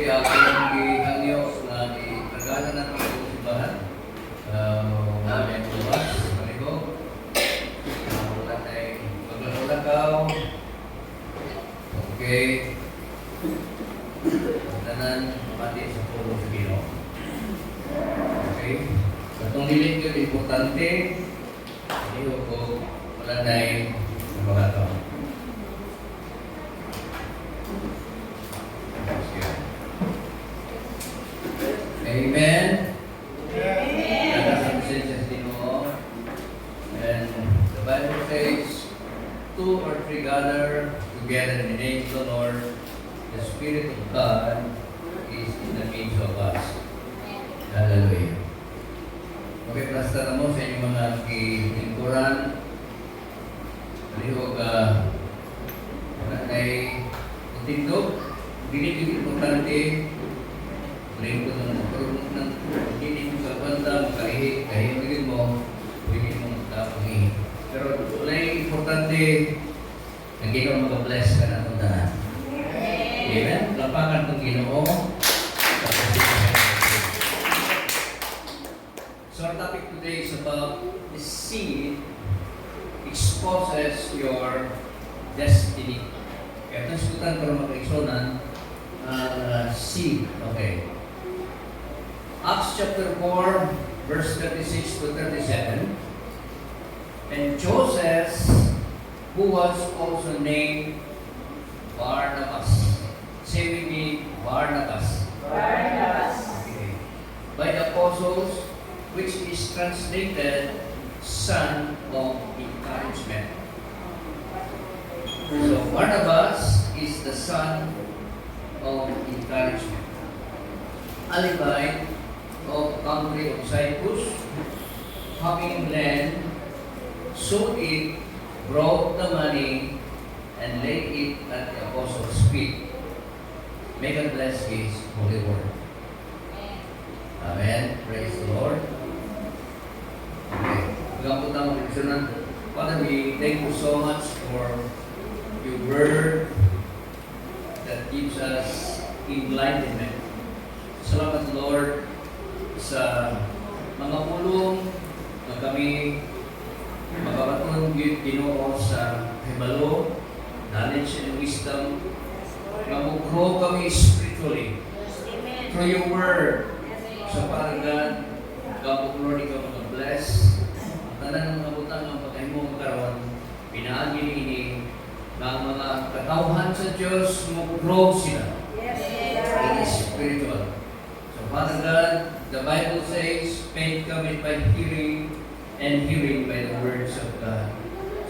ako ang gihangyo nga itagana na ng simbahan. Wala yung buwas, maligo. Wala tayong maglalakaw. Okay. Tanan, mati sa pulo sa Ginoo. Okay. Sa itong hiling yun, importante. Hindi ko wala tayong nabagato. Amen. And the Bible says, 2 or 3 gather together in the name of the Lord, the Spirit of God is in the midst of us. Hallelujah. Okay, basta na mo sa inyong mga kilingkuran. Palihog wala tayo tindog. Hindi importante. Palihog ng magkaroon ng hindi mo sa banda, kahihigin mo, hindi mo magkapangihin. Pero wala importante na Ginoo mag-bless ka na itong tanan. Amen? Lapakan itong Ginoo. So our topic today is about the seed exposes your destiny. Kaya ito sikutan para makaiksonan seed. Okay. Acts chapter 4, verse 36 to 37. And Joseph, who was also named Barnabas. Say with me, Barnabas. Barnabas. Okay. By the apostles, which is translated son of encouragement. So Barnabas is the son of encouragement. A Levite of country of Cyprus, having land, sold it, brought the money, and laid it at the apostles' feet. May God bless His holy word. Amen. Praise the Lord. Okay. Magandang po tayo Father, we thank you so much for your word that gives us enlightenment. Salamat, Lord, sa mga pulong na kami magkakaroon Ginoo sa hibalo, knowledge and wisdom, mag-grow kami spiritually through your word. So, Father God, God, Lord, ikaw mag-bless. Ang tanan ng mga butang ang pagkahimo magkaroon, pinaagi ini ng mga katauhan sa Diyos, mag-grow sila. It is spiritual. So, Father God, the Bible says, faith cometh by hearing, and hearing by the words of God.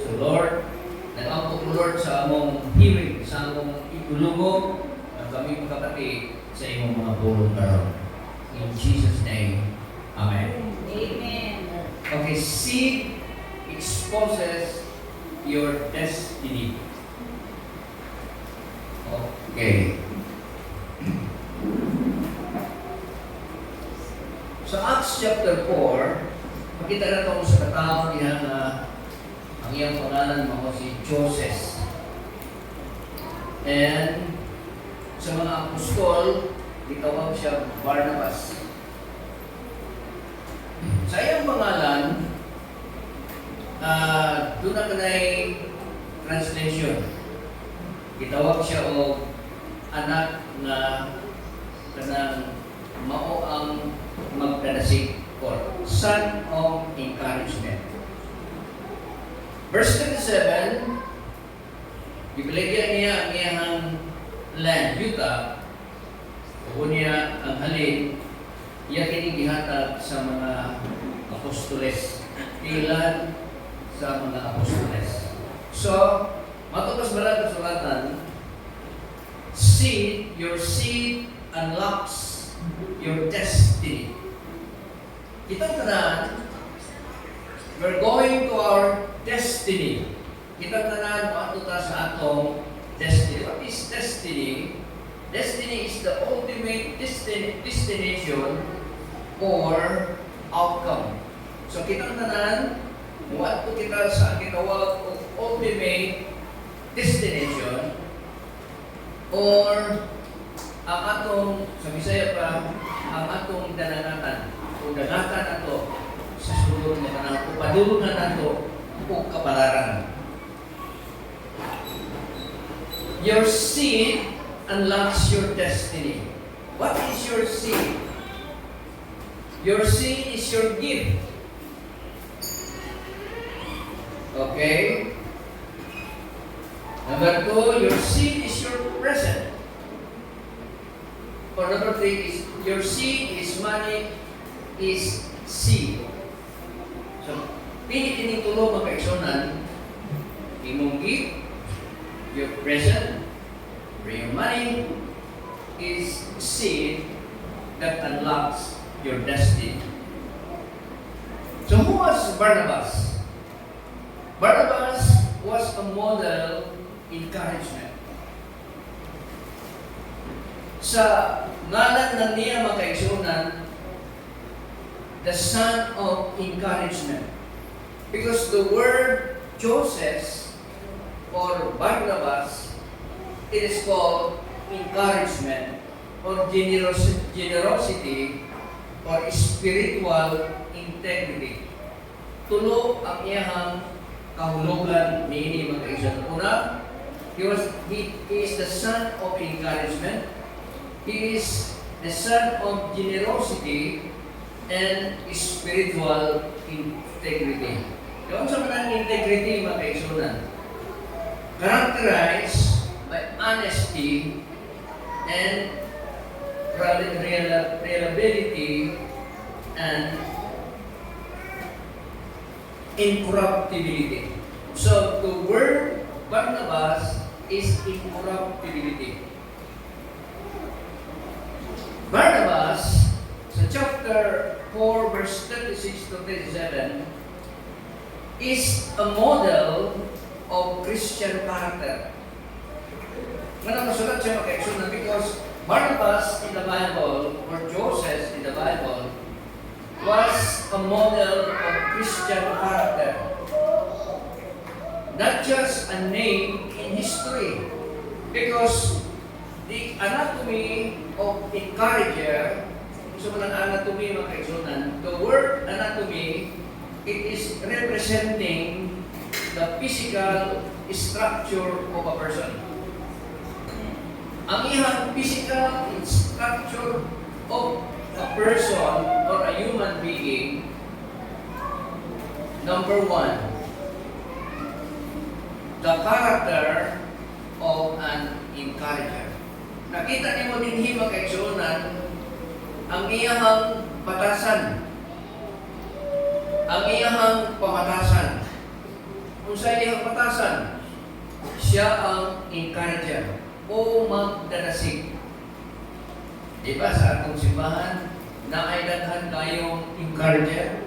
So, Lord, nag-ampok Lord sa among hearing, sa among itulungo, at kami magkapati sa imong mga bulong karoon. In Jesus' name, Amen. Amen. Okay, seed exposes your destiny. Okay. So Acts chapter 4, makita na ito sa katao niya na ang iyang pangalan mo si Joseph. And sa mga apostol, itawag siya Barnabas. Sa iyang pangalan, doon na kanay translation. Itawag siya o anak na kanang mao ang magdadasig or son of encouragement. Verse 37, ibaligyan niya ang iyang land, Utah, o niya ang halin, iya kinigihatag sa mga apostoles, ilan sa mga apostoles. So, matapos balang kasulatan, your seed unlocks your destiny. Kitang tanan, we're going to our destiny. Kitang tanan, paano ta sa atong destiny. What is destiny? Destiny is the ultimate destination or outcome. So kitang tanan, what to kita sa gitawag of ultimate destination or ang atong, sa Bisaya pa, ang atong dananatan, o danatan ato, sa sulod na kanang upadulungan nato, o kapalaran. Your seed unlocks your destiny. What is your seed? Your seed is your gift. Okay? Number 2, your seed is your present. Or number 3 is your seed is money is seed. So, pili kining tulo mga kaigsunan, imong gift, your present, or your money is seed that unlocks your destiny. So who was Barnabas? Barnabas was a model encouragement. Sa ngalan ng niya mga kaigsunan, the son of encouragement. Because the word Joseph or Barnabas, it is called encouragement or generosity or spiritual integrity. Tulo ang iyahang kahulugan niini mga kaigsunan. Una, he is the son of encouragement. He is the son of generosity and spiritual integrity. Yung sa mga integrity mga kaigsunan, characterized by honesty and reliability and incorruptibility. So the word Barnabas is incorruptibility. Barnabas, sa chapter 4, verse 36 to 37, is a model of Christian character. Manang masulat siya makaiksunan because Barnabas in the Bible, or Joseph in the Bible, was a model of Christian character. Not just a name in history. Because the anatomy of encourager, so ang anatomy mga kaigsunan, the word anatomy, it is representing the physical structure of a person. Ang iyang physical structure of a person or a human being, number 1, the character of an encourager. Nakita niyo din mga kaigsunan, ang iyang batasan, ang iyang pamatasan. Kung sa iyang batasan, siya ang encourager o magdadasig. Di ba sa atong simbahan, na ay daghan kayong encourager?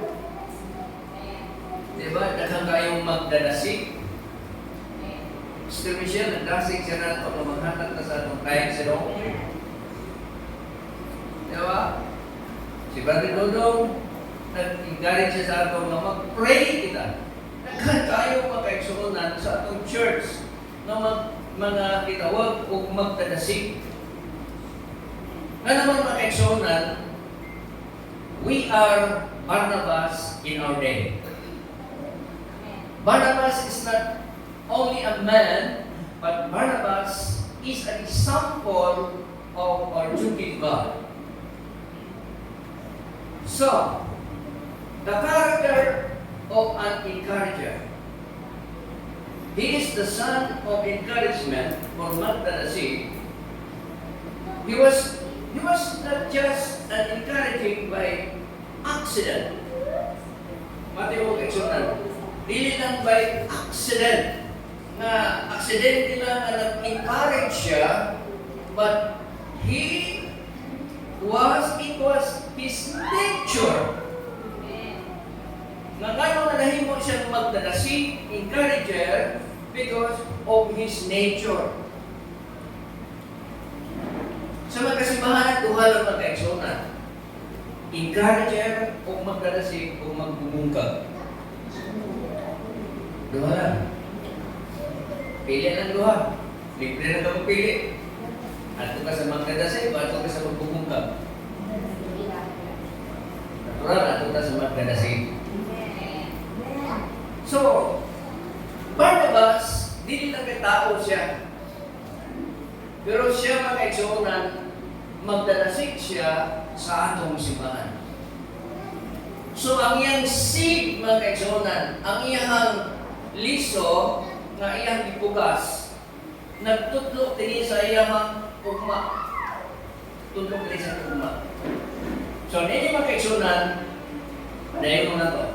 Di ba? Daghan kayong magdadasig? Sister Michelle, nagdasig siya na ito na maghatag na sa atong kahit sirong. Di ba? Si Brother Dodong, nag-encourage siya sa atong na mag-pray kita. Daghan kayo makaigsunan sa atong church na mga kitawag o magdadasig. Nga naman makaigsunan, we are Barnabas in our day. Barnabas is not only a man, but Barnabas is an example of our true God. So, the character of an encourager. He is the son of encouragement for magdadasig. He was not just an encouraging by accident. Mateo kaigsunan, dili lang by accident na aksidente lang na nag-encourage siya, but it was his nature. Nga gano'n na nahimo siyang magdadasig, encourager, because of his nature. Sa magkasimbahan, duha lang magkaigsunan. Encourager o magdadasig o magbumungkag. Duha lang. Pili ng duha. Libre na ito magpili. Ato ka sa magdadasig, ato ka sa magbubungkag. Natural, ato ka sa magdadasig. So, Barnabas, dili lang kay tao siya. Pero siya mga kaigsuonan, magdadasig siya sa atong simbahan. So, ang iyang seed, mga kaigsuonan, ang iyang liso, nga iyang ipugas, nagtutlo din sa iyang ugma. Tutlok din sa ugma. So, hindi mga kaigsuonan, dahil mo na to.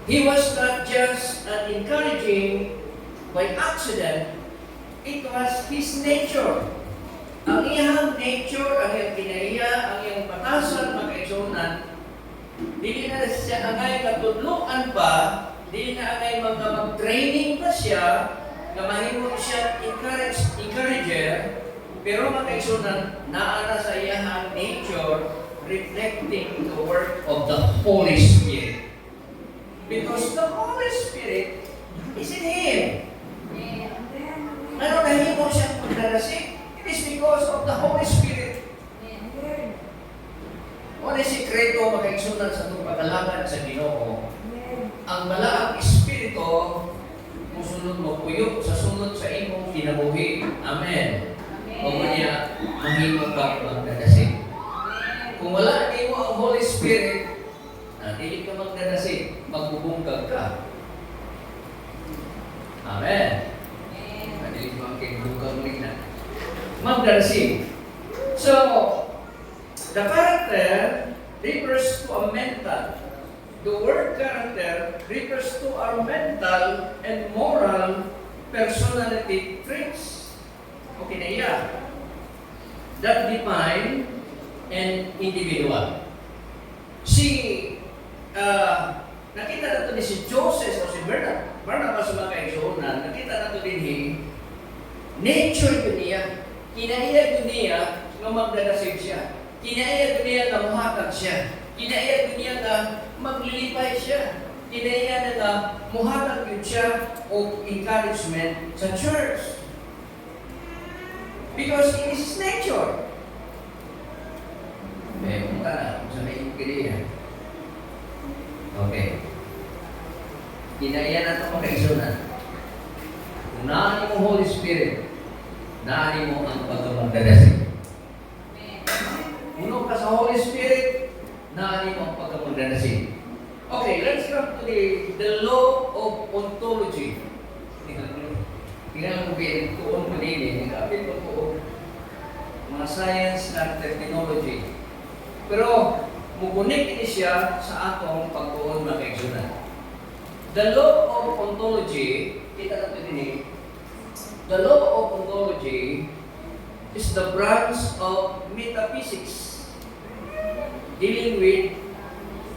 He was not just an encouraging by accident, it was his nature. Ang iyang nature, ang iyang kinaiya, ang iyang patasan, mga kaigsuonan, hindi na siya angay katudluan pa, hindi na angay mag-training pa siya, na mahimo siya encourager, pero mga kaigsuonan, naara sa iyang nature, reflecting the work of the Holy Spirit. Because the Holy Spirit is in Him. Ano nahimo siyang magdarasig? It is because of the Holy Spirit. Ano yung sikreto makaigsunan sa itong pagkalaban sa Ginoo? Ang malaang Espiritu musunod mo puyo sa sunod sa imong kinabuhi. Amen. O kanya, mahimo ka magdadasig. Kung wala mo ang Holy Spirit, dili ka magdadasig, magbubungkag ka. Amen. Dili ka magbubungkag na. Magdadasig. So, the character refers to a mental. The word character refers to our mental and moral personality traits. Okay na iya. That define an individual. Nakita nato ni si Joseph o si Barnabas sa mga kaigsuonan, nakita nato din nature yun niya. Kinaiya yun niya na magdadasig siya. Kinaiya yun niya na muhatag siya. Kinaiya yun niya na maglilipay siya. Kinaiya na muhatag yun siya o encouragement sa church. Because it is his nature. Punta na, kung saan yung kiriya. Okay. Kinaiya na ito mga kaigsuonan. Kung naanin mo Holy Spirit, naanin mo ang pagkamagdadasig. Puno ka sa Holy Spirit, naanin mo ang pagkamagdadasig. Okay, let's come to the law of ontology. Tingnan mo din, tuon ko din, kapit ko po mga science na technology. Pero, mukunik ini siya sa atong pagtuon mga kaigsuonan. The law of ontology, kita natin din the law of ontology is the branch of metaphysics dealing with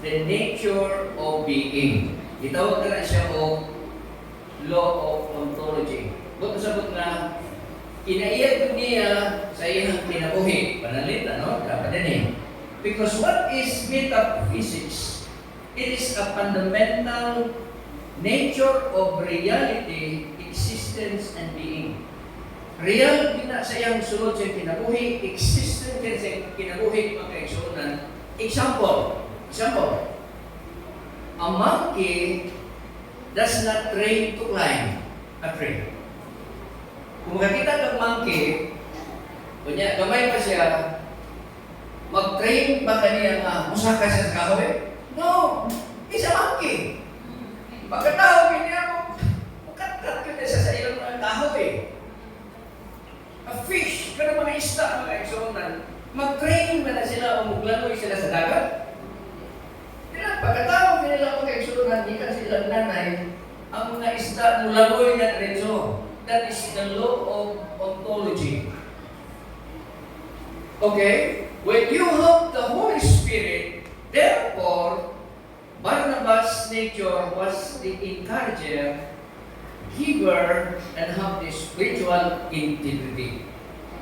the nature of being. Itawag na siya o law of ontology. Buto sabot nga, kinaiya niya sa iyang kinabuhi. Panalita, no? Dapat din Because what is metaphysics? It is a fundamental nature of reality, existence, and being. Real na sa iyang sulod sa kinabuhi, existence din sa kinabuhi, mga kaigsuonan. Example, a monkey does not train to climb a tree. Kung makakita ng monkey, kunya, gamay pa siya, mag-train ba kaniya musaka siya sa kahoy? No! He's a monkey. Pagkatawag niya mo, mukat-kat ka siya sa ilang mga kahoy. A fish, pero mga isda, mga kaigsuonan, mag-train ba na sila o maglanoy sila sa dagat? Pagkatawag nila mga kaigsuonan, di ka sila nanay, ang mga isda mulanoy na diretso. That is the law of ontology. Okay? When you have the Holy Spirit, therefore, Barnabas' nature was the encourager, giver, and have the spiritual integrity.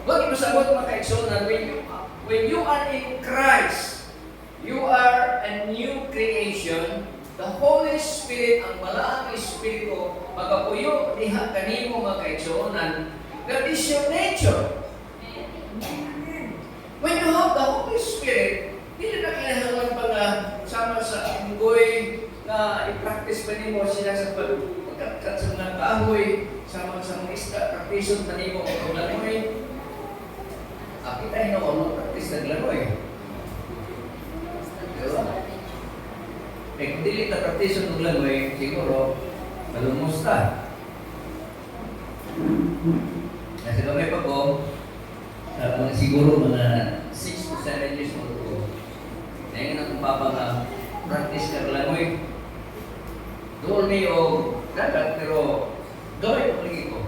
Huwag ipasabot mga kaigsuonan, when you are in Christ, you are a new creation. The Holy Spirit, ang malaang Espiritu, magapuyo diha kanimo mga kaigsuonan. That is your nature. When you have the Holy Spirit, hindi na kinahanglan pa nga sama sa anggoy na i-practice pa nimo sila sa pagkatkat sa mga kahoy, sama sa mga isda, practice pa nimo ang paglangoy. Kita ay no, practice na langoy. Diba? Eh, kung dili na practice ng langoy, siguro, malumos ka. Kasi kami pa ko, siguro mga 6 to 7 years old ko. Ngayon akong papa nga, practice ka langoy. Doon niyo dagat, pero gawin ko lagi ko.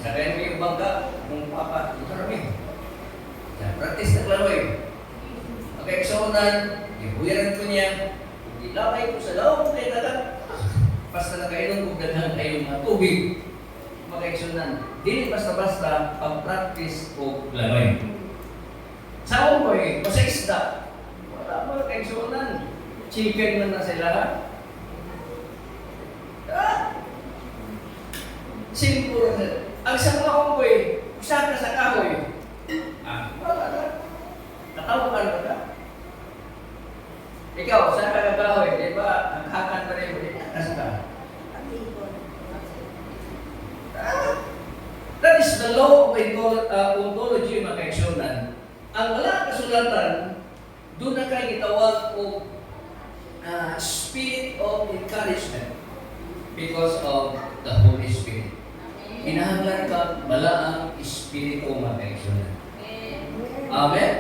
Sakay mo yung bangka, kung papa, ito kami. Practice na langoy. Pagkaiksonan, ibuyaran ko niya, ilaway ko sa loob kay dagat. Basta nakainom kong daghang kayong mga tubig. Pagkaiksonan, dili basta-basta pag-practice o langoy. Sa umoy, o sa isda, wala mo kaiksonan. Chicken man na sila. Simple. Ang sa mga umoy, usa ka sa kahoy. Wala na. Natawa ka ba? Ikaw, saan ka nagkahoy? Di ba? Ang hakan pa rin mo, di ka. That is the law of ontology, mga kaiksonan. Ang wala kasulatan, doon na kayo itawag o spirit of encouragement because of the Holy Spirit. Hinahanglan ka malaang espiritu, mga kaiksonan. Amen?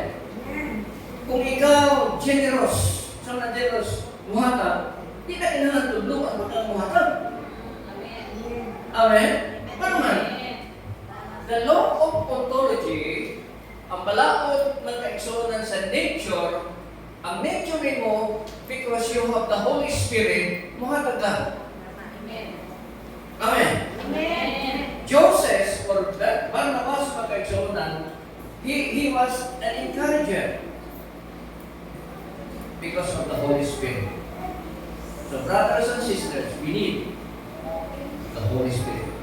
Kung ikaw generous, sana generous, muhatag, di na kailangan tulungan mo kang muhatag. Amen? Ano man? The law of ontology, ang balaod ng kaigsunan sa nature, ang nature mo, because you have the Holy Spirit, muhatag ka. Amen? Amen. Joseph, or Barnabas sa kaigsunan, he was an encourager because of the Holy Spirit. So brothers and sisters, we need the Holy Spirit.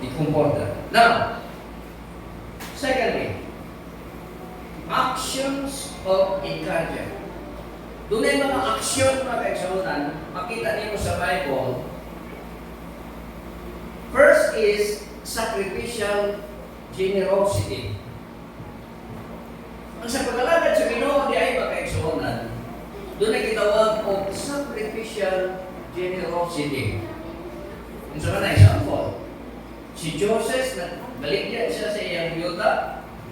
The Comforter. Now, secondly, actions of encouragement. Doon ay mga aksyon, mga kaigsunan, makita niyo sa Bible. First is sacrificial generosity. Ang sa paglalagad sa Ginoo di ay mga kaigsunan, doon ay kitawag o sacrificial generosity. Kung sa mga example, si Joseph, baligyan siya sa iyang yuta,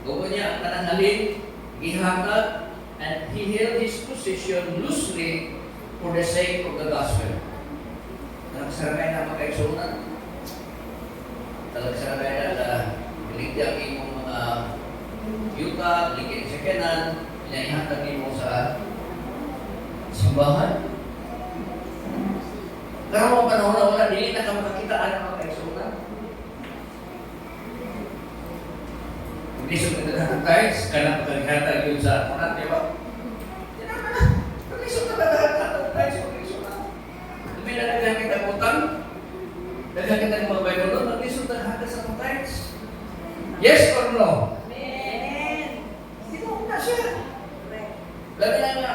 gusto niya ang kanangalin, ihatag, and he held his position loosely for the sake of the gospel. Talagsaragay na mga kaigsunan. Talagsaragay na baligyan imong mga yuta, baligyan sa kanan, ihatag mo sa simbahan. Karamang panahon na wala, dili na ka makakitaan ng mga kaigsunan. Pag-isog na dagang tithes, kanang pagkaghatag yun sa atin, di ba? Yan naman na. Pag-isog na dagang tithes, pag-isog na. May nagdagang kita utang, dagang kita ng mga Bible doon, pag-isog na dagang sa mga tithes. Yes or no? Amen. Sino na siya? Labi na nga,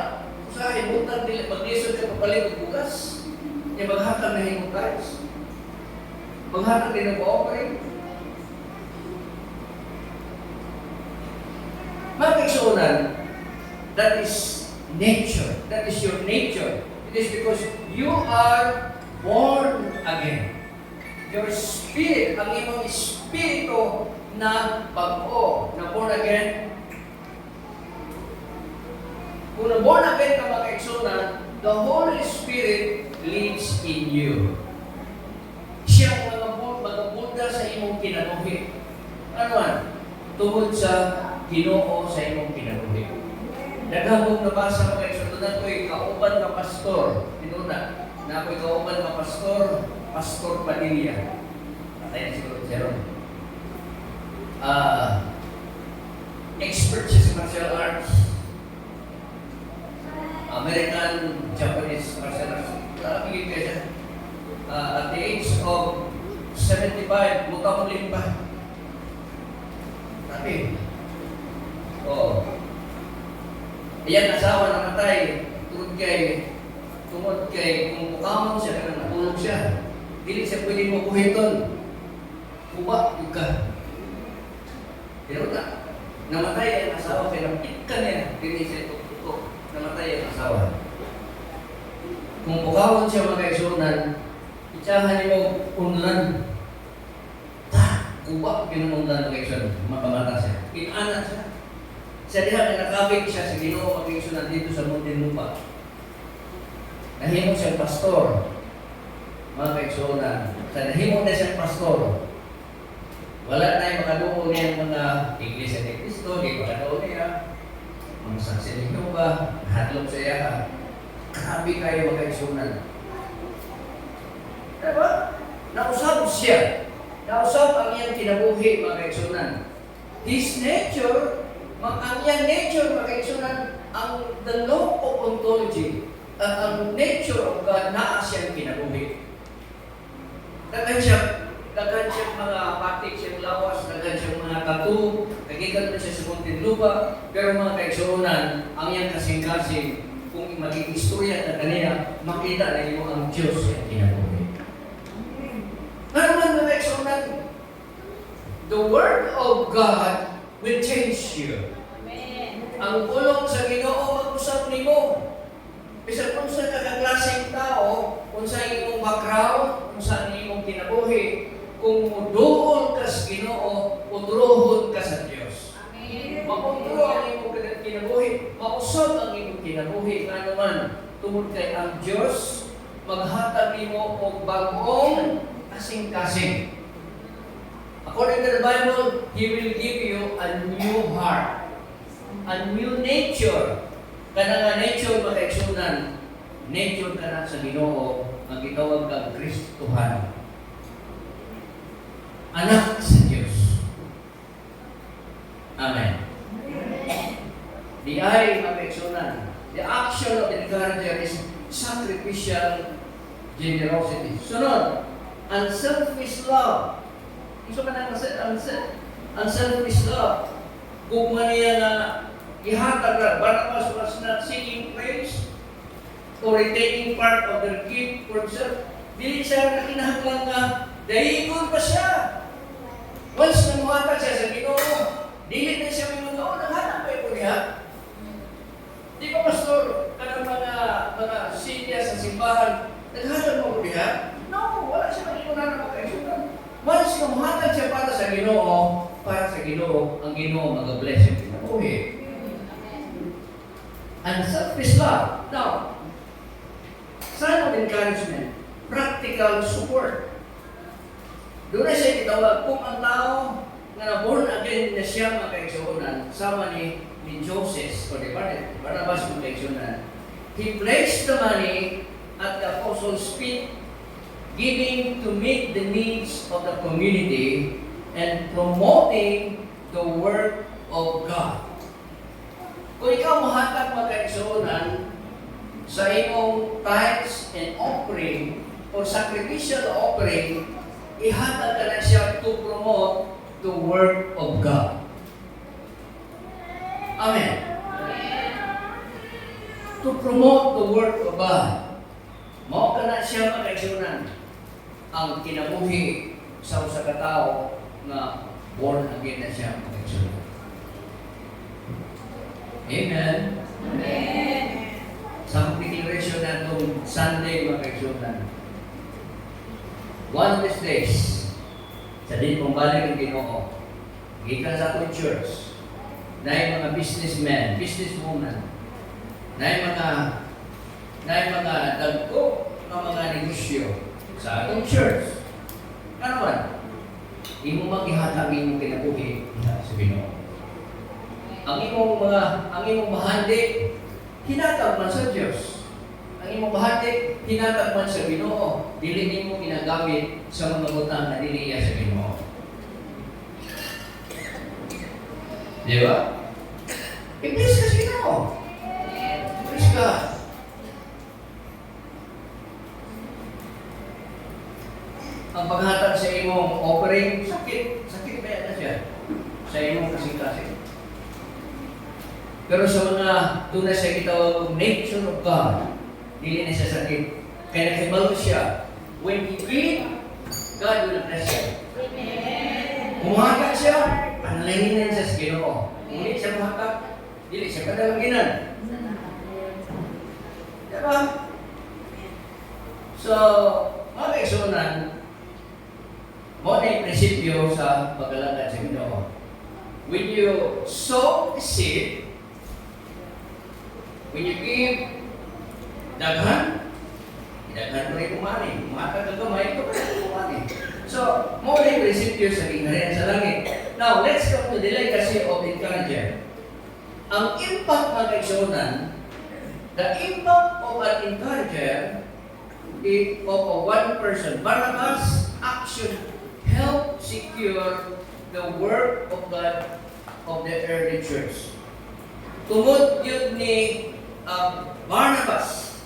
usahin, utang, pag-isog ka papalit ng bukas. Yung maghatag na yung tithes. Maghatag din ng offering. Mga kaigsunan, that is nature. That is your nature. It is because you are born again. Your spirit, ang imong espiritu na bago, na born again. Kung na born again ka mga kaigsunan, the Holy Spirit lives in you. Siya ang magabunda sa imong kinabuhi. Ano man? Tungod sa Ginoo sa imong kinabuhi. Daghang nabasa ko kay sundan ko'y kauban nga pastor. Tinuna na ako'y kauban nga pastor, Pastor Padilla. Patay na siguro si Aaron. Expert siya sa martial arts. American, Japanese martial arts. Pagiging ka siya. At the age of 75, mukha mo limpa. Tapi, Ayan, asawa namatay. Tungod kay kung pukamon siya, kaya natulog siya. Dili siya pwede mo kuhiton. Kuba, yung ka. Pero na, namatay ang asawa, kaya napit ka niya. Dili siya tutok. Namatay ang asawa. Kung pukamon siya mga kaisunan, itsahan niyo unlan. Kuba, pinumundan mga kaisunan. Makamata siya. Inanak siya. Sa diha na nakabig siya sa Ginoo mag-igsunan dito sa Muntinlupa. Nahimo siyang pastor. Mga kaigsunan. Sa nahimo na siyang pastor. Wala na yung makaduo niya mga Iglesia ni Cristo, di makaduo niya. Mga saksi ni Jehovah, hatlong sa iya. Grabe kayo mga kaigsunan. Diba? Nausap siya. Nausap ang iyang kinabuhi mga kaigsunan. His nature, ang iyang nature, mga kaigsunan, ang the law of ontology, ang nature of God na siyang kinabuhi. Dagan siya mga patik siyang lawas, dagan siyang mga tattoo, nagigan na siya sa Muntinlupa, pero mga kaigsunan, ang iyang kasing-kasing, kung maging istorya na kanina, makita na iyo ang Diyos siyang kinabuhi. Ano man mga kaigsunan, the Word of God will change you. Ang pulong sa Ginoo mag-usap nimo. Bisag kung sa kakaklaseng tao, kung sa imong background, kung sa imong kinabuhi, kung muduol ka sa Ginoo, uturohon ka sa Dios. Mapuntro ang imong kinabuhi, mausap ang imong kinabuhi, nga naman, tungod kay ang Dios, maghatag nimo og bag-ong kasing-kasing. According to the Bible, He will give you a new heart. A new nature. Kana nga nature makaigsunan, nature ka na sa Ginoo, ang gitawag kang Kristohan. Anak sa Diyos. Amen. The eye makaigsunan. The action of the encourager is sacrificial generosity. Sunod, unselfish love. Gusto ka na unselfish love. Kung maniya na ihatag na, Barnabas was not seeking praise or retaining part of their gift for himself. Dili siya na kinahanglan nga, dahigon pa siya. Once na muhatag siya sa Ginoo, dili na siya minunoon, naghanap pa ito niya. Di ba, Pastor, kanang mga silya sa simbahan, naghanap mo ko niya? No, wala siya manimunan na magkaisunan. Once na muhatag siya para sa Ginoo, ang Ginoo mag-bless yung kinabuhi. Unselfish love. Now, sign of encouragement, practical support. Doon na siya itawag, kung ang tao na na-born again na siya makaigsunan, sama ni Joseph, o di ba, Barnabas makaigsunan, he placed the money at the apostles' feet, giving to meet the needs of the community and promoting the work of God. Kung ikaw mahatag magkaigsunan sa imong tithes and offering or sacrificial offering, ihatag ka na siya to promote the work of God. Amen. To promote the work of God. Mao ka na siya magkaigsunan ang kinabuhi sa usa ka tawo na born again na siya magkaigsunan. Amen. Amen. Sa declaration na itong Sunday mga kaigsunan. One of these days, sa din pong balik ng Ginoo, gikan sa atong church, na yung mga businessmen, businesswoman, na yung mga dagko ng mga negosyo sa atong church. Ano man? Imo maghihatag imong kinabuhi sa Ginoo. Ang imong bahandi, hinatag man sa Diyos. Ang imong bahandi, hinatag man sa Ginoo. Dili nimo ginagamit sa mga butang na dili iya sa Ginoo. Di ba? I-bless ka sa Ginoo. Bless ka. Ang paghatag sa imong offering, sakit ba yan na siya? Sa imong kasing-kasing. Pero sa mga doon na siya gitawag kong nature of God, dili na siya sakit. Kaya nakibalo siya. When he give, God will bless siya. Muhatag siya, panalangin siya sa Ginoo. Hindi siya muhatag, dili siya padalanginan. Diba? So, mga kaisunan, mo na yung prinsipyo sa paglalakad sa Ginoo. When you sow the seed, when you give daghan, daghan mo rin kumani. Muhatag ka gamay, ito pa rin kumani. So, mo na yung prinsipyo sa kingharian sa langit. Now, let's come to the legacy of encourager. Ang impact ng kaisunan, the impact of an encourager is of one person. Barnabas' action helped secure the work of God of the early church. Tungod yun ni Barnabas,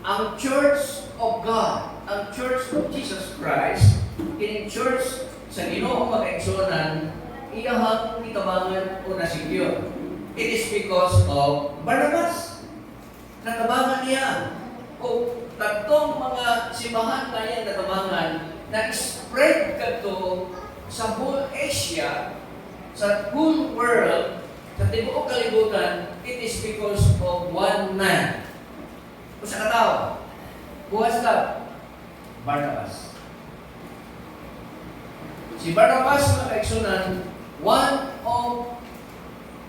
ang Church of God, ang Church of Jesus Christ, kining Church sa Ginoo magkaigsunan, iyahang itabangan o na-secure. It is because of Barnabas. Natabangan niya. O tatlong mga simahan na yan natabangan na spread kato sa whole Asia, sa whole world, sa tibuok kalibutan, it is because of one man. O sa katao, buwas ka, Barnabas. Si Barnabas, mga kaigsunan, one of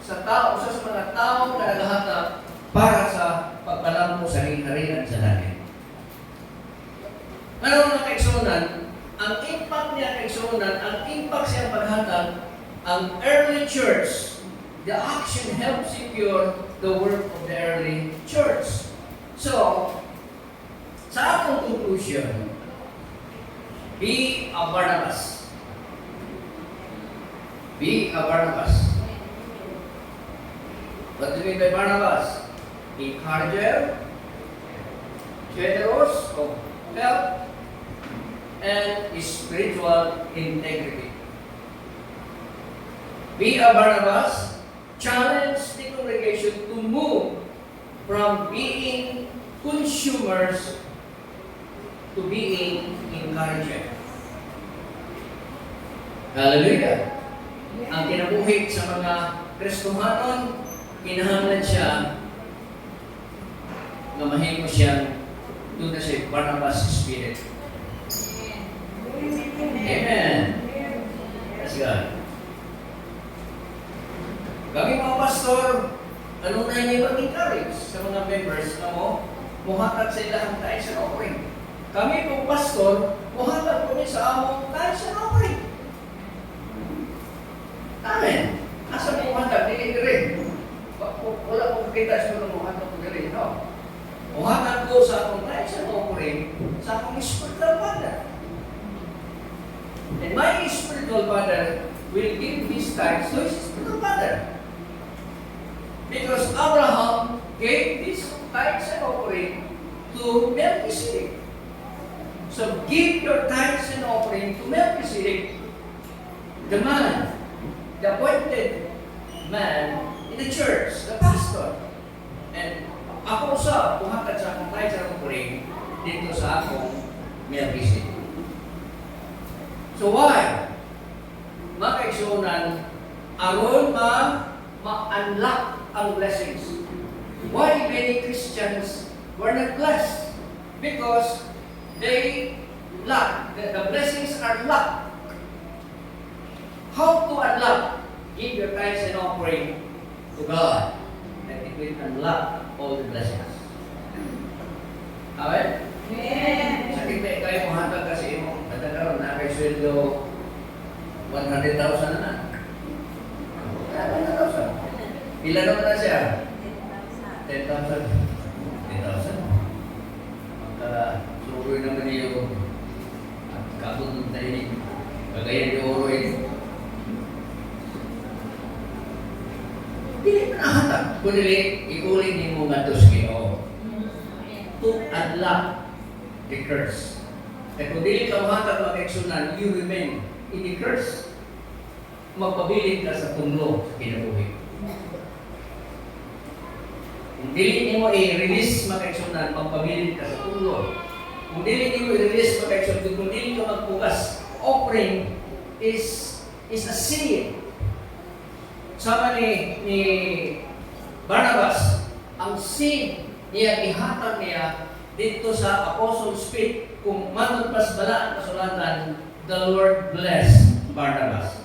sa tao, sa mga tao na naghahanap para sa pagpalampo sa harian sa langit. Ngayon, mga kaigsunan, ang impact niya kaigsunan, ang impact siyang paghatag, ang early church, the action helped secure the work of the early church. So, sa akong conclusion, be a Barnabas. Be a Barnabas. What do you mean by Barnabas? Encourager, generous of help, and spiritual integrity. Be a Barnabas, challenge the congregation to move from being consumers to being encourager. Hallelujah! Ang kinabuhi sa mga Kristohanon, kinahanglan siya na mahimo siyang doon na siya Barnabas Spirit. Amen. That's God. Kami mga pastor, ano na niyo mag-encourage sa mga members na muhatag sa ilang tayo sa offering. Kami pong pastor, muhatag po niya sa among tayo sa offering. Amen. Asa po muhatag? Di rin. Wala pong kita sa mga muhatag po rin. No? Muhatag ko sa akong tayo sa offering sa akong spiritual father. And my spiritual father will give his tithes to his spiritual father. Because Abraham gave his tithes and offering to Melchizedek. So give your tithes and offering to Melchizedek, the man, the appointed man in the church, the pastor. And ako sa puhatag sa akong tithes and offering dito sa akong Melchizedek. So why? Makaigsunan, aron ma-unlock ang blessings. Why many Christians were not blessed? Because they lack. The blessings are lack. How to unlock? Give your tithes and offering to God, and it will unlock all the blessings. Amen? Amen. Sakit na kayo mahatag kasi mo katagaron na kay sweldo 100,000 na. 100,000. Ilan naman na siya? 10,000. 10,000. Magka-suroy naman niyo kabutod na yun. Kagayan niyo oro yun. Dili pa nahatag. Kundi ikuling niyo mo nga dos Ginoo. To unlock the curse. At kung dili ka mahatag mag-eksunan, you remain in the curse. Magpabilin ka sa tunlo sa kinabuhi. Kung dili nimo i-release makaigsunan, magpabilin ka sa tulo. Kung dili nimo i-release makaigsunan, kung dili ka magbukas, offering is a sin. Sama ni Barnabas, ang sin niya ihatag niya dito sa Apostles' Feet. Kung matagpas bala ang kasulatan, the Lord bless Barnabas.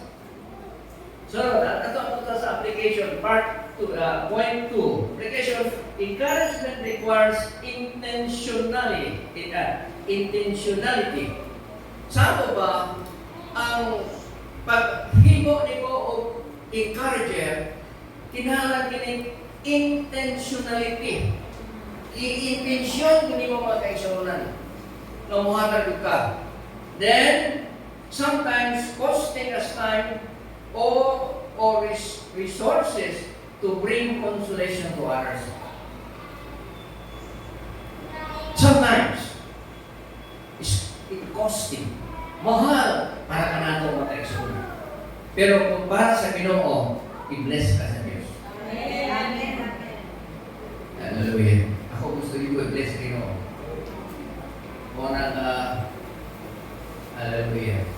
So, ito sa application, point 2. Application, encouragement requires intentionality. Saan ba ang paghibo ni mo o encourager, kinahanglan kini intentionality. I-intensyon kini mo mga kaigsunan. Namuhatag ka. Then, sometimes costing us time or resources to bring consolation to others. Sometimes, it costing. Mahal para ka nato makaigsunan. Pero kung para sa Ginoo, i-bless ka sa Diyos. Amen. Hallelujah. Ako gusto ko i-bless sa Ginoo. Muna ka, hallelujah.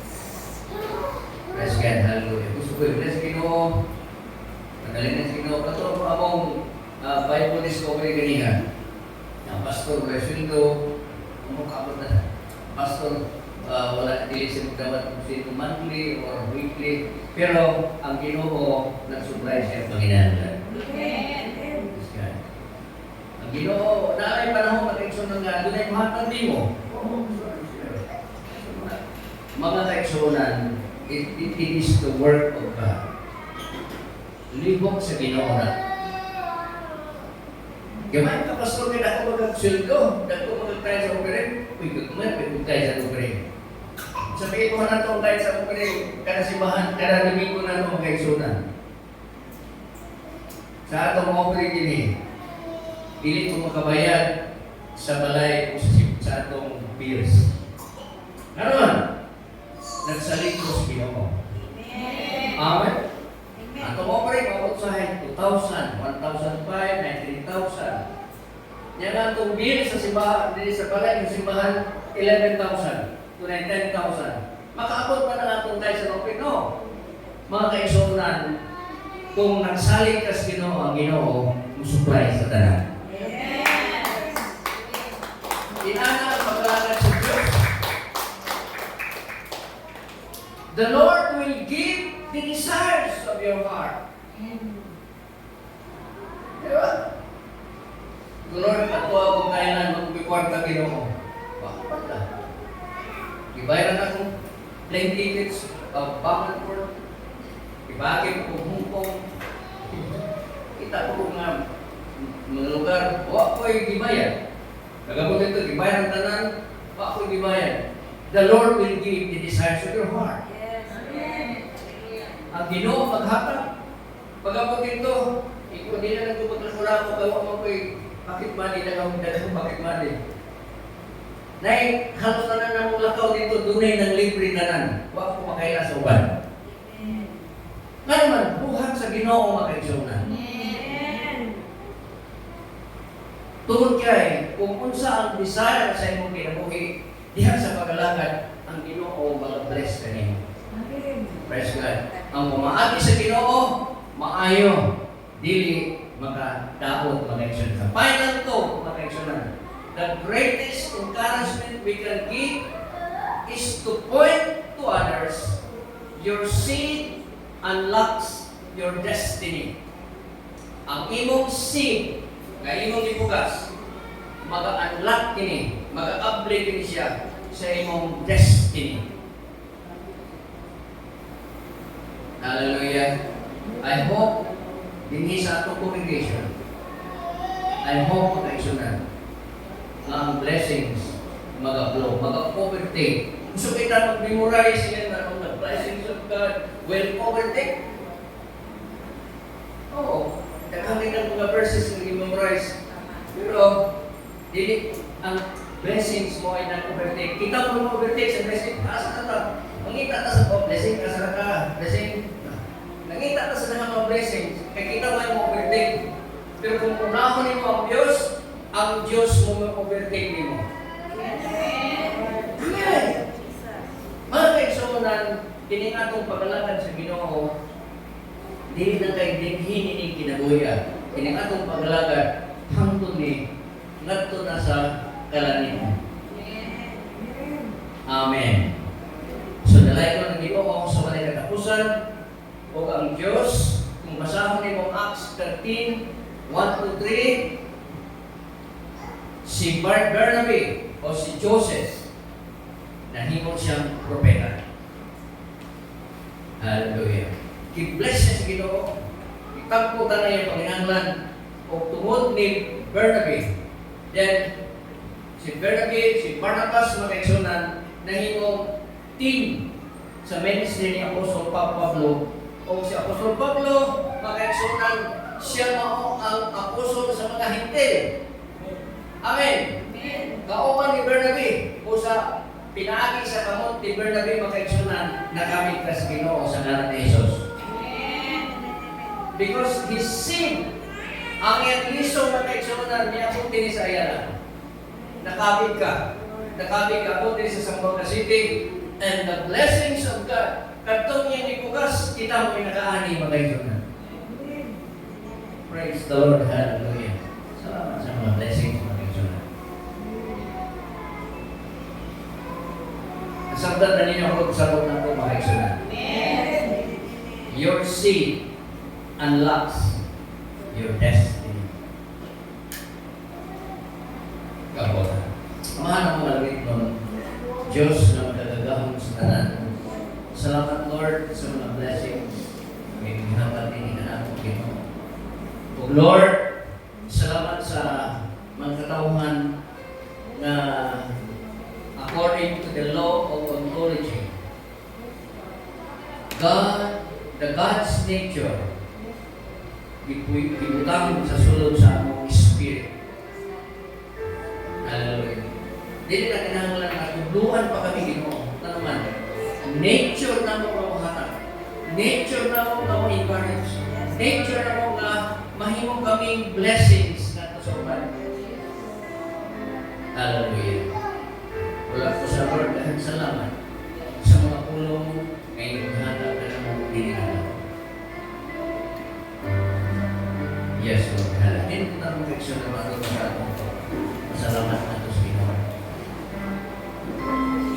Praise God, hallelujah. Gusto ko i-bless sa Ginoo. Magaling na sa Ginoo. Ito po akong Bible discovery ganihan. Ang pastor, Resueldo, umukapot na. Pastor, wala dili siya magdapat kung sino monthly or weekly. Pero ang Ginoo nag-supply siya panginahanglan. Amen. Praise God. Ang Ginoo, naay panahon makaigsunan nga, doon ay mahatag nimo. Mga kaigsunan, it is the work of God. Libog sa Ginoo na. Gamay ka, pastor, kaya ako mag-sweldo, dako mag-try sa operating, pwede sa operating. Sabihin ko na itong tayo sa operating, kada simbahan, kada domingo na itong kaigsunan. Sa atong operating ini, pili ko makabayad sa balay o sa atong bills. Ngayon, nagsalit ko sa Ginoo. Amen. Atong operating, mabot sa 2,000, 1,500, 19,000. Yan ang itong bill sa simbahan, sa balay ng simbahan, 11,000. Tunay 10,000. Makaabot pa na atong tayo sa operating? No. Mga kaigsunan, kung nagsalit ka sa Ginoo, ang Ginoo, musupply sa tanan. Inana ang paglalagay sa Diyos. The Lord will give the desires of your heart. Diba? The Lord, ako akong kailan magpikwarta Ginoo. Bakit na? Ibayaran akong plane tickets of Bangkok. Ibagay ko Hong Kong. Kita ko nga mga lugar. O ako'y gibayad. Nagabot ito, gibayad ang tanan. O ako'y gibayad. The Lord will give the desires of your heart. Ang Ginoo maghatag. Pag-abot ito, ikaw hindi na nagtupagkasura ko, gawa mo ko'y bakit mali na kami dala ko, bakit mali. Nay, halos na na mong lakaw dito, dunay ng libre tanan. Huwag ko makaila sa uban. Nga naman, buhat sa Ginoo makaigsunan. Tungod kay, kung unsa ang desire sa imong kinabuhi, diha sa paglalakad, ang Ginoo mag-bless kanimo. Praise God. Ang pumaagi sa Ginoo, maayo, dili makadaot makaigsunan. Sa final to, makaigsunan. The greatest encouragement we can give is to point to others. Your seed unlocks your destiny. Ang imong seed na imong ibugas, mag-unlock kini, mag-apply kini siya sa imong destiny. Hallelujah. I hope dinhi sa atong congregation, I hope makaigsunan ang blessings mag-upload, mag-overtake. Gusto kita mag-memorize yan na the blessings of God will overtake. Oo. Nakakita ng mga verses na i-memorize. Pero, dili ang blessings mo ay nag-overtake. Kita mo mag-overtake sa blessing. Asa ka ta? Mangita ta sa blessing. Asa ka? Blessing. Nangita ta sa mga blessings. Kaya kita mo ay mag-overtake. Pero kung unahon nimo ang Diyos mo ma-overtake nimo. Amen. Mga kaigsunan, kini atong paglalakad sa Ginoo, dili na kay dinhi ni kinabuya. Kini atong paglalakad hangtod ni ngadto na sa kalanino. Amen. So dalay ko ng Ginoo sa walay katapusan o ang Diyos, kung basahon nimo Acts 13, 1-3, si Barnabe o si Joseph, nahimo siyang propeta. Hallelujah. I-bless niya si Ginoo. Itagputan na yung Panginoon o tungod ni Barnabe. Then, si Barnabe, si Barnabas, makaigsunan, nahimong team sa ministry ni Apostol Pablo. O si Apostol Pablo, makaigsunan, siya mao ang apostol sa mga hintil. Amen. Kauman ni Barnabe o sa pinaagi sa kamot ni Barnabe makaigsunan nakamit ka sa Ginoo sa ngalan ni Jesus. Because his sin, ang iyang liso makaigsunan niya kung din sa ayala. Nakabit ka kung din sa Zamboanga City, and the blessings of God, katong yung ikugas, kita mo yung nakaani makaigsunan. Praise the Lord. Hallelujah. Salamat sa mga blessings makaigsunan. Nasabdan na ninyo ako sa loob ng ito makaigsunan. Your seed unlocks your destiny. Kapot. Mahal ang malawit ng Diyos na magkagagahon sa tanan. Salamat Lord sa mga blessings. May ginhapan din na ako Ginoo. O Lord, salamat sa mga katauhan na according to the law of ontology, God, the God's nature, ibutang sa sulod sa among spirit. Hallelujah. Dili na kinahanglan na tuluan pa kami Ginoo. Naman, nature na mo na mahatag. Nature na mo na encourage. Nature na mo na mahimong kaming blessings na sa uban. Hallelujah. Wala ko sa Lord dahil salamat sa mga pulong ngayong hatag na mo dinala. Yes, Lord. Hindi ko na reflection na mga ito sa atong ito. Masalamat na ito sa Ginoo.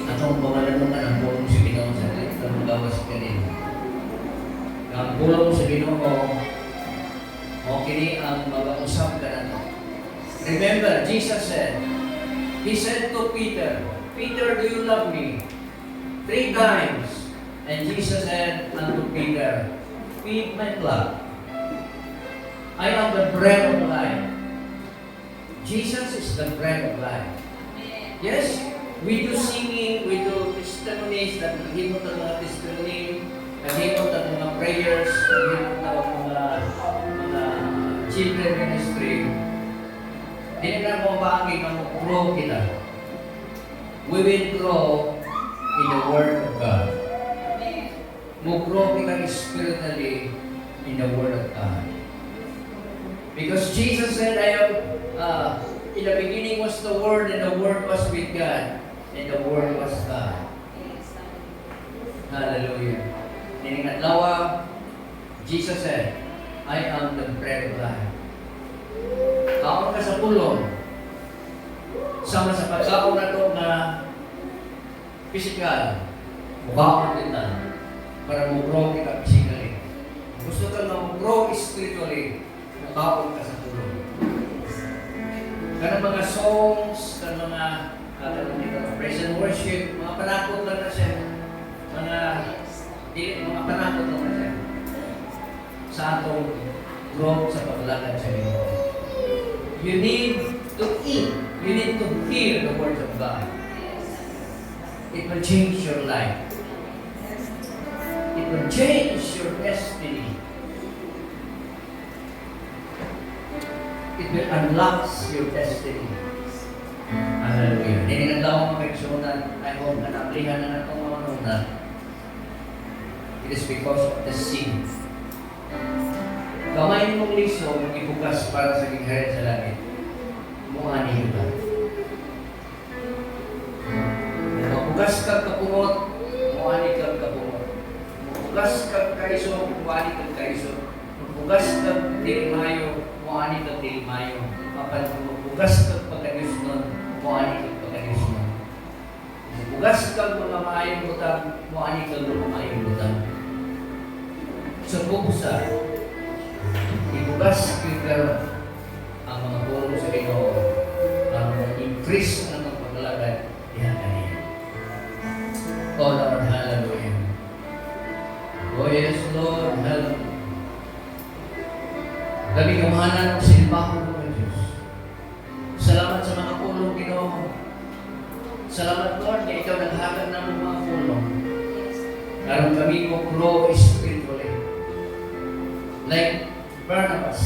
Atong pangalan naman ang pulong sa Ginoo sa ito ang magawas ka din. Ang pulong sa Ginoo o kini ang mag-usap ka na ito. Remember, Jesus said, He said to Peter, Peter, do you love me? 3 times. And Jesus said unto Peter, feed my flock. I am the bread of life. Jesus is the bread of life. Yes, we do singing, we do testimonies, naghimot ang mga testimony, naghimot ang mga prayers, naghimot ang mga children ministry. Hindi na mo bakit na grow kita. We will grow in the Word of God. Grow kita spiritually in the Word of God. Because Jesus said, in the beginning was the Word, and the Word was with God, and the Word was God. Hallelujah. Niningat lawa, Jesus said, I am the bread of life. Kaon ka sa pulong, sama sa pagkaon na ito na physical, mukhaon kita para mag-grow kita physically. Gusto ka na mag-grow spiritually, mukhaon ka sa pulong. Kanang mga songs, kanang mga praise and worship, mga panakot lang na siya. Mga panakot lang na siya. Sa atong growth sa paglalakad sa Ginoo. You need to eat. You need to hear the words of God. It will change your life. It will change your destiny. It will unlock your destiny. Hallelujah. Hindi na mga kaigsunan, I hope na naplihan na itong mga nuna. It is because of the sin. Kamay mong liso, ibukas para sa gigharan sa langit. Mukha niyo ba? Mabukas ka kapungot, mukha ni kang kapungot. Mabukas ka kaiso, mukha ni kang kaiso. Mabukas ka tilimayo, mukha ni kang tilimayo. Mabukas ka pagkadiyos nun, mukha ni kang pagkadiyos nun. Mabukas ka mga maayong butang, mukha ni kang mga maayong butang. Sa buksa, ibukas karon ang mga pulong sa Ginoo, ang mga increase ng mga paglalagay, yan kanina. Oh Lord, hallelujah. Oh yes, Lord, hallelujah. Kami kamahanan ng simbahan ng Diyos. Salamat sa mga pulong Ginoo. Salamat Lord na ikaw naghatag ng mga pulong. Karon kami mo grow spiritually. Like Barnabas,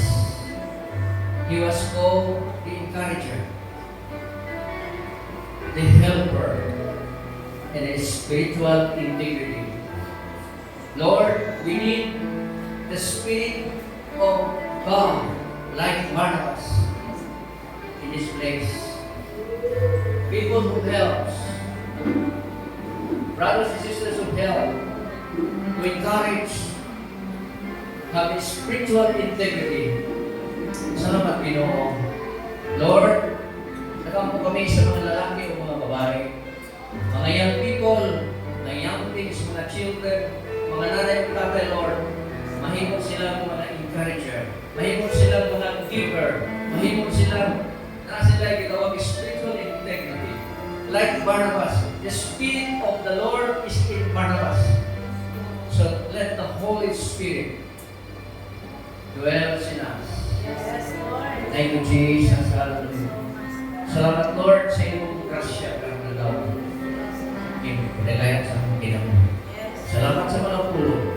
he was called the encourager, the helper, and the spiritual integrity. Lord, we need the Spirit of God like Barnabas in this place. People who helps, brothers and sisters who help, who encourage, have a spiritual integrity. Salamat Ginoo. Lord, nakampo kami sa mga lalaki o mga babae, mga young people, mga young things, mga children, mga nanay at tatay, Lord, mahimot silang mga encourager, mahimot silang mga giver, mahimot silang na sila gitawag spiritual integrity. Like Barnabas, the Spirit of the Lord is in Barnabas. So let the Holy Spirit dwells in us. Yes, Lord. Thank you, Jesus. Hallelujah. Salamat, Lord, sa iyong grasya kang nagawa. Pinagayat sa mga kinamo. Yes. Salamat sa mga pulo.